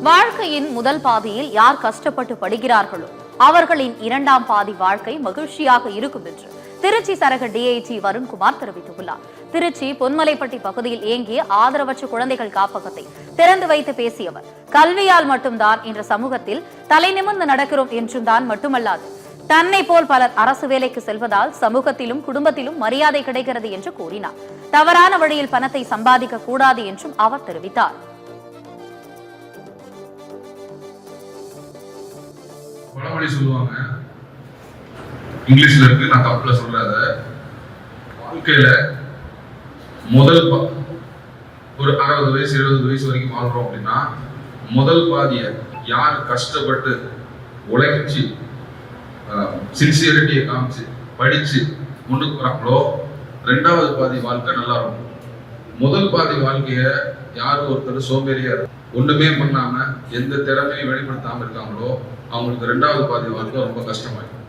வாழ்க்கையின் முதல் பாதியில் யார் கஷ்டப்பட்டு படுகிறார்களோ அவர்களின் இரண்டாம் பாதி வாழ்க்கை மகிழ்ச்சியாக இருக்கும் என்று திருச்சி சரக டிஐஜி வருண்குமார் தெரிவித்துள்ளார். திருச்சி பொன்மலைப்பட்டி பகுதியில் இயங்கிய ஆதரவற்ற குழந்தைகள் காப்பகத்தை திறந்து வைத்து பேசிய அவர், கல்வியால் மட்டும்தான் இன்று சமூகத்தில் தலை நிமிர்ந்து நடக்கிறோம் என்றும் தான் மட்டுமல்லாது, தன்னை போல் பலர் அரசு வேலைக்கு செல்வதால் சமூகத்திலும் குடும்பத்திலும் மரியாதை கிடைக்கிறது என்று கூறினார். தவறான வழியில் பணத்தை சம்பாதிக்க கூடாது என்றும் அவர் தெரிவித்தார். பழமொழி சொல்லுவாங்க, இங்கிலீஷ்ல இருக்கு, நான் தப்புல சொல்றத. வாழ்க்கையில முதல் ஒரு 60 வயசு 70 வயசு வரைக்கும் வாழ்றோம் அப்படின்னா, முதல் பாதிய யார் கஷ்டப்பட்டு உழைச்சி சின்சியரிட்டியை காமிச்சு படிச்சு முன்னுக்கு வராங்களோ, ரெண்டாவது பாதி வாழ்க்கை நல்லா இருக்கும். முதல் பாதி வாழ்க்கைய யார் ஒருத்தர் சோம்பேறியா ஒண்ணுமே பண்ணாம எந்த திறமையும் வெளிப்படுத்தாம இருக்காங்களோ, அவங்களுக்கு ரெண்டாவது பாதி வாழ்க்கை ரொம்ப கஷ்டமாயிருக்கும்.